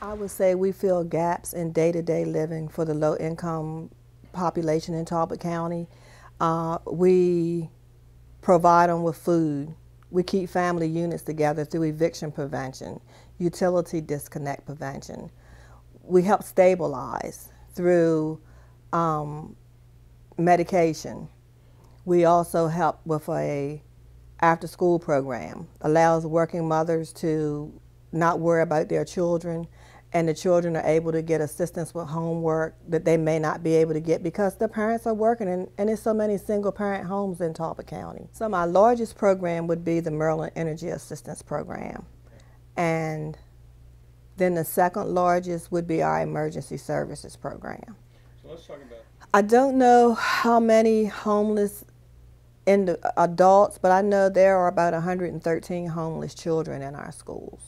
I would say we fill gaps in day-to-day living for the low-income population in Talbot County. We provide them with food. We keep family units together through eviction prevention, utility disconnect prevention. We help stabilize through medication. We also help with a after-school program, allows working mothers to not worry about their children, and the children are able to get assistance with homework that they may not be able to get because the parents are working, and there's so many single parent homes in Talbot County. So my largest program would be the Maryland Energy Assistance Program. And then the second largest would be our Emergency Services Program. So let's talk about... I don't know how many homeless adults, but I know there are about 113 homeless children in our schools.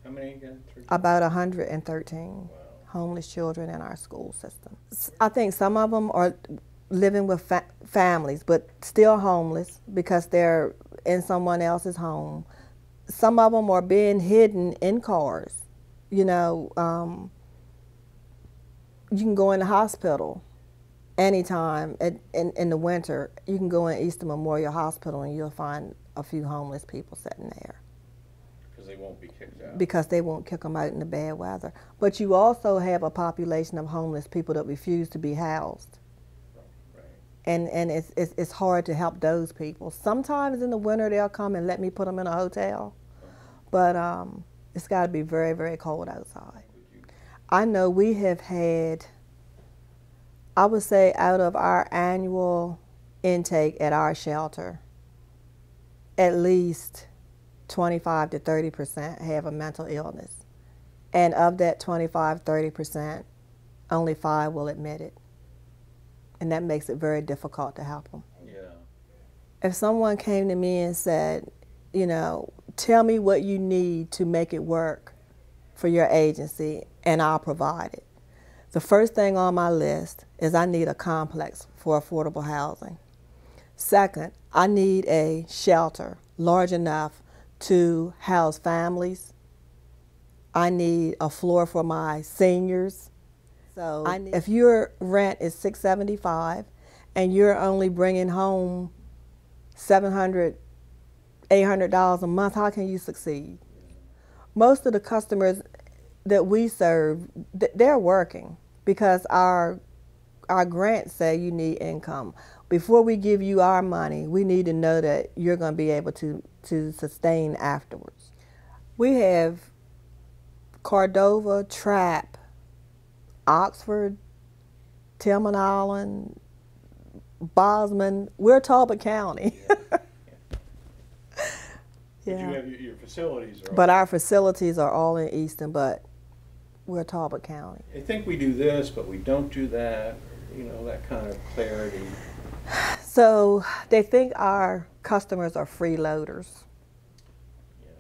How many again? About 113 homeless children in our school system. I think some of them are living with families, but still homeless because they're in someone else's home. Some of them are being hidden in cars. You know, you can go in the hospital anytime in the winter. You can go in Easton Memorial Hospital and you'll find a few homeless people sitting there. They won't be kicked out. Because they won't kick them out in the bad weather. But you also have a population of homeless people that refuse to be housed. Right. And it's hard to help those people. Sometimes in the winter they'll come and let me put them in a hotel. But it's got to be very, very cold outside. I know we have had, I would say out of our annual intake at our shelter, at least 25 to 30% have a mental illness. And of that 25-30%, only 5 will admit it. And that makes it very difficult to help them. Yeah. If someone came to me and said, you know, tell me what you need to make it work for your agency, and I'll provide it. The first thing on my list is I need a complex for affordable housing. Second, I need a shelter large enough to house families. I need a floor for my seniors. So if your rent is $675 and you're only bringing home $700, $800 a month, how can you succeed? Most of the customers that we serve, they're working because our grants say you need income. Before we give you our money, we need to know that you're going to be able to sustain afterwards. We have Cordova, Trapp, Oxford, Tillman Island, Bosman. We're Talbot County. But you have your facilities are but our facilities are all in Easton, but we're Talbot County. They think we do this, but we don't do that. You know, that kind of clarity. So they think our customers are freeloaders. Yeah.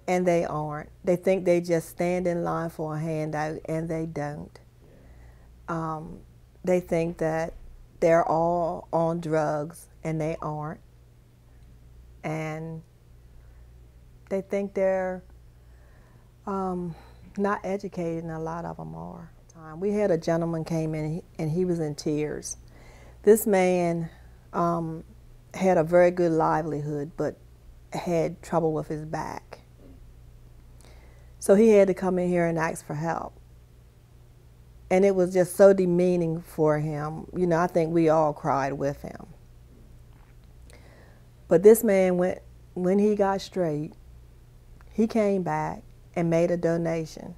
And they aren't. They think they just stand in line for a handout, and they don't. Yeah. They think that they're all on drugs, and they aren't. And they think they're not educated, and a lot of them are. We had a gentleman came in, and he was in tears. This man had a very good livelihood, but had trouble with his back. So he had to come in here and ask for help. And it was just so demeaning for him. You know, I think we all cried with him. But this man when he got straight, he came back and made a donation.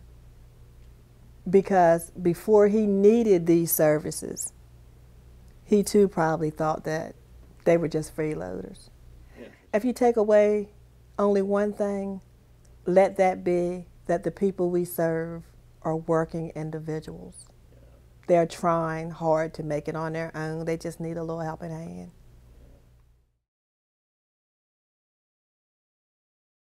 Because before he needed these services, he too probably thought that they were just freeloaders. If you take away only one thing, let that be that the people we serve are working individuals. They're trying hard to make it on their own. They just need a little helping hand.